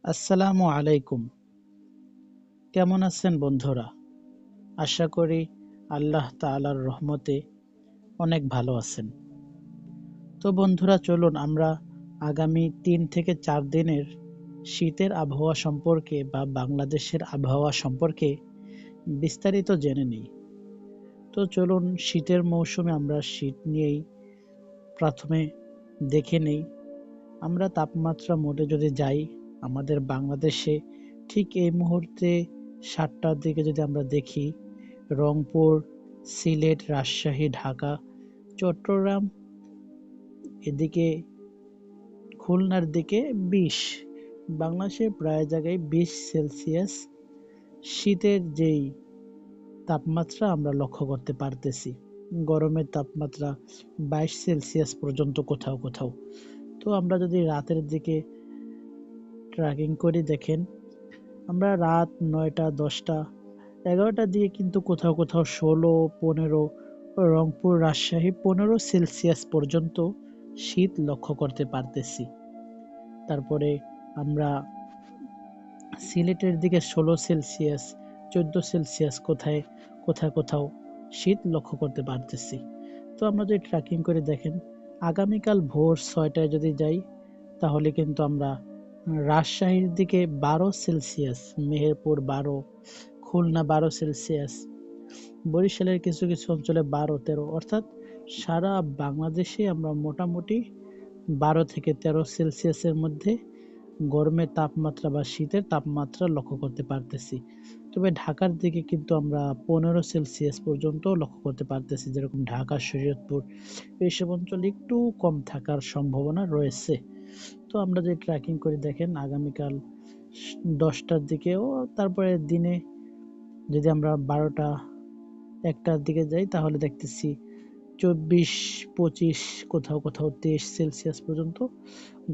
আসসালামু আলাইকুম। কেমন আছেন বন্ধুরা? আশা করি আল্লাহ তাআলার রহমতে অনেক ভালো আছেন। তো বন্ধুরা, চলুন আমরা আগামী ৩ থেকে ৪ দিনের শীতের আবহাওয়া সম্পর্কে বা বাংলাদেশের আবহাওয়া সম্পর্কে বিস্তারিত জেনে নিই। তো চলুন, শীতের মৌসুমে আমরা শীত নিয়েই প্রথমে দেখে নেই। আমরা তাপমাত্রা মোডে যদি যাই, আমাদের বাংলাদেশে ঠিক এই মুহূর্তে ৭টার দিকে যদি আমরা দেখি, রংপুর, সিলেট, রাজশাহী, ঢাকা, চট্টগ্রাম, এদিকে খুলনার দিকে ২০, বাংলাদেশের প্রায় জায়গায় ২০ সেলসিয়াস শীতের যেই তাপমাত্রা আমরা লক্ষ্য করতে পারতেছি। গরমের তাপমাত্রা ২২ সেলসিয়াস পর্যন্ত কোথাও কোথাও। তো আমরা যদি রাতের দিকে ট্র্যাকিং করে দেখেন, আমরা রাত ৯টা, ১০টা, ১১টার দিকে কিন্তু কোথাও কোথাও ১৬, ১৫, রংপুর, রাজশাহী ১৫ সেলসিয়াস পর্যন্ত শীত লক্ষ্য করতে পারতেছি। তারপরে আমরা সিলেটের দিকে ১৬ সেলসিয়াস, ১৪ সেলসিয়াস কোথাও কোথাও শীত লক্ষ্য করতে পারতেছি। তো আমরা যদি ট্র্যাকিং করে দেখেন, আগামীকাল ভোর ৬টায় যদি যাই, তাহলে কিন্তু আমরা রাজশাহীর দিকে ১২ সেলসিয়াস, মেহেরপুর ১২, খুলনা ১২ সেলসিয়াস, বরিশালের কিছু কিছু অঞ্চলে ১২, ১৩, অর্থাৎ সারা বাংলাদেশে আমরা মোটামুটি ১২ থেকে ১৩ সেলসিয়াসের মধ্যে গরমের তাপমাত্রা বা শীতের তাপমাত্রা লক্ষ্য করতে পারতেছি। তবে ঢাকার দিকে কিন্তু আমরা ১৫ সেলসিয়াস পর্যন্ত লক্ষ্য করতে পারতেছি, যেরকম ঢাকা, শরীয়তপুর, এইসব অঞ্চলে একটু কম থাকার সম্ভাবনা রয়েছে। তো আমরা যদি ট্র্যাকিং করে দেখেন, আগামীকাল ১০টার দিকেও, তারপরে দিনে যদি আমরা ১২টা, ১টার দিকে যাই, তাহলে দেখতেছি ২৪, ২৫, কোথাও কোথাও ২৩ সেলসিয়াস পর্যন্ত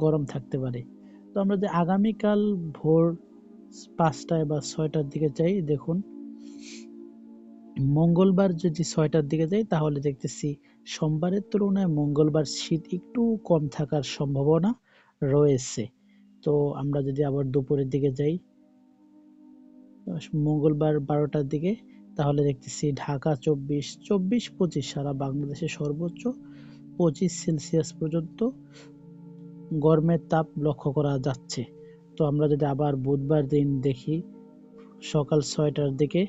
গরম থাকতে পারে। তো আমরা যদি আগামীকাল ভোর ৫টায় বা ৬টার দিকে যাই, দেখুন মঙ্গলবার যদি ৬টার দিকে যাই, তাহলে দেখতেছি সোমবারের তুলনায় মঙ্গলবার শীত একটু কম থাকার সম্ভাবনা রয়েছে। তো আমরা যদি আবার দুপুরের দিকে যাই, মঙ্গলবার ১২টার দিকে, তাহলে দেখতেছি ঢাকা ২৪, ২৪, ২৫, সারা বাংলাদেশে সর্বোচ্চ ২৫ সেলসিয়াস পর্যন্ত গরমের তাপ লক্ষ্য করা যাচ্ছে। তো আমরা যদি আবার বুধবার দিন দেখি সকাল ৬টার দিকে,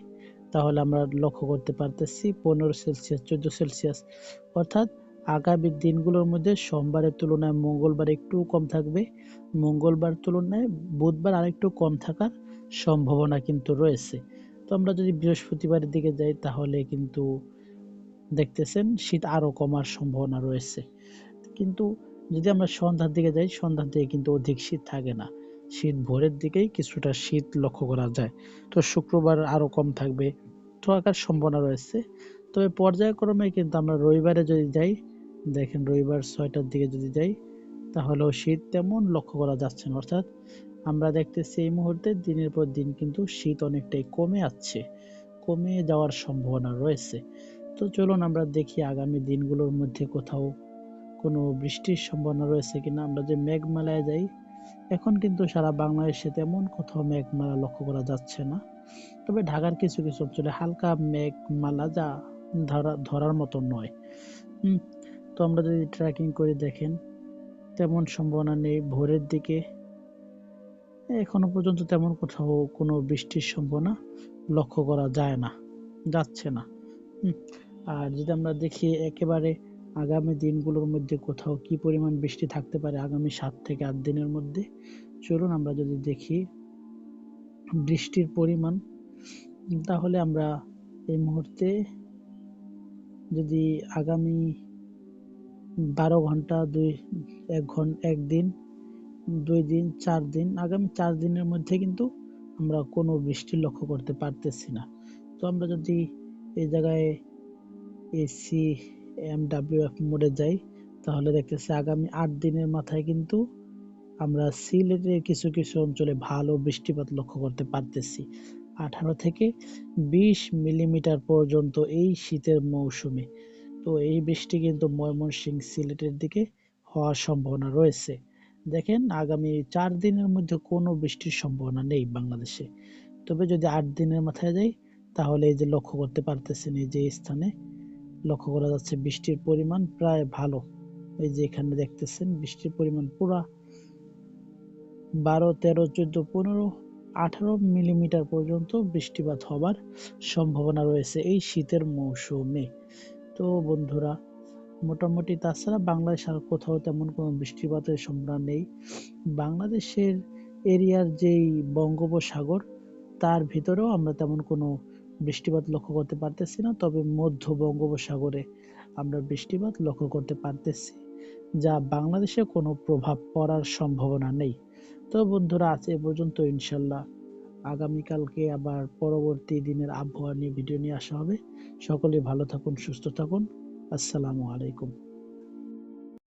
তাহলে আমরা লক্ষ্য করতে পারতেছি ১৫ সেলসিয়াস, ১৪ সেলসিয়াস, অর্থাৎ আগামী দিনগুলোর মধ্যে সোমবারের তুলনায় মঙ্গলবার একটু কম থাকবে, মঙ্গলবার তুলনায় বুধবার আরেকটু কম থাকার সম্ভাবনা কিন্তু রয়েছে। তো আমরা যদি বৃহস্পতিবারের দিকে যাই, তাহলে কিন্তু দেখতেছেন শীত আরো কমার সম্ভাবনা রয়েছে। কিন্তু যদি আমরা সন্ধ্যার দিকে যাই, সন্ধ্যার দিকে কিন্তু অধিক শীত থাকে না, শীত ভোরের দিকেই কিছুটা শীত লক্ষ্য করা যায়। তো শুক্রবার আরো কম থাকবে, থাকার সম্ভাবনা রয়েছে। তবে পর্যায়ক্রমে কিন্তু আমরা রবিবারে যদি যাই, দেখেন রবিবার ৬টার দিকে যদি যাই, তাহলেও শীত তেমন লক্ষ্য করা যাচ্ছে না, অর্থাৎ আমরা দেখতেছি এই মুহূর্তে দিনের পর দিন কিন্তু শীত অনেকটাই কমে যাওয়ার সম্ভাবনা রয়েছে। তো চলুন আমরা দেখি আগামী দিনগুলোর মধ্যে কোথাও কোনো বৃষ্টির সম্ভাবনা রয়েছে কিনা। আমরা যে মেঘমালায় যাই, এখন কিন্তু সারা বাংলাদেশে তেমন কোথাও মেঘমালা লক্ষ্য করা যাচ্ছে না। তবে ঢাকার কিছু কিছু অঞ্চলে হালকা মেঘমালা, যা ধরার মতো নয়। তো আমরা যদি ট্র্যাকিং করে দেখেন, তেমন সম্ভাবনা নেই। ভোরের দিকে এখনো পর্যন্ত তেমন কোথাও কোনো বৃষ্টির সম্ভাবনা লক্ষ্য করা যাচ্ছে না। আর যদি আমরা দেখি একেবারে আগামী দিনগুলোর মধ্যে কোথাও কি পরিমাণ বৃষ্টি থাকতে পারে আগামী ৭ থেকে ৮ দিনের মধ্যে, চলুন আমরা যদি দেখি বৃষ্টির পরিমাণ, তাহলে আমরা এই মুহূর্তে যদি আগামী ১২ ঘন্টা, ১ দিন, ২ দিন, ৪ দিন, আগামী ৪ দিনের মধ্যে কিন্তু আমরা কোনো বৃষ্টি লক্ষ্য করতে পারতেছি না। তো আমরা যদি এই জায়গায় ACMWF মোডে যাই, তাহলে দেখতেছি আগামী ৮ দিনের মাথায় কিন্তু আমরা সিলেটের কিছু কিছু অঞ্চলে ভালো বৃষ্টিপাত লক্ষ্য করতে পারতেছি, ১৮ থেকে ২০ মিলিমিটার পর্যন্ত এই শীতের মৌসুমে। তো এই বৃষ্টি কিন্তু ময়মনসিংহ, সিলেটের দিকে হওয়ার সম্ভাবনা রয়েছে। দেখেন আগামী 4 দিনের মধ্যে কোনো বৃষ্টির সম্ভাবনা নেই বাংলাদেশে। তবে যদি 8 দিনের মাথায় যাই তাহলে এই যে লক্ষ্য করতে পারতেছেন এই যে স্থানে লক্ষ্য করা যাচ্ছে বৃষ্টির পরিমাণ প্রায় ভালো। এই যে এখানে দেখতেছেন বৃষ্টির পরিমাণ পুরা 12, 13, 14, 15, 18 মিলিমিটার পর্যন্ত বৃষ্টিপাত হবার সম্ভাবনা রয়েছে এই শীতের মৌসুমে। তো বন্ধুরা মোটামুটি তাছাড়া বাংলাদেশ আর কোথাও তেমন কোনো বৃষ্টিপাতের সম্ভাবনা নেই। বাংলাদেশের এরিয়ার যেই বঙ্গোপসাগর তার ভিতরেও আমরা তেমন কোনো বৃষ্টিপাত লক্ষ্য করতে পারতেছি না, তবে মধ্য বঙ্গোপসাগরে আমরা বৃষ্টিপাত লক্ষ্য করতে পারতেছি, যা বাংলাদেশে কোনো প্রভাব পড়ার সম্ভাবনা নেই। তো বন্ধুরা আজ এ পর্যন্ত, ইনশাল্লাহ আগামীকালকে আবার পরবর্তী দিনের আবহাওয়া নিয়ে ভিডিও নিয়ে আসা হবে। সকলে ভালো থাকুন, সুস্থ থাকুন। আসসালামু আলাইকুম।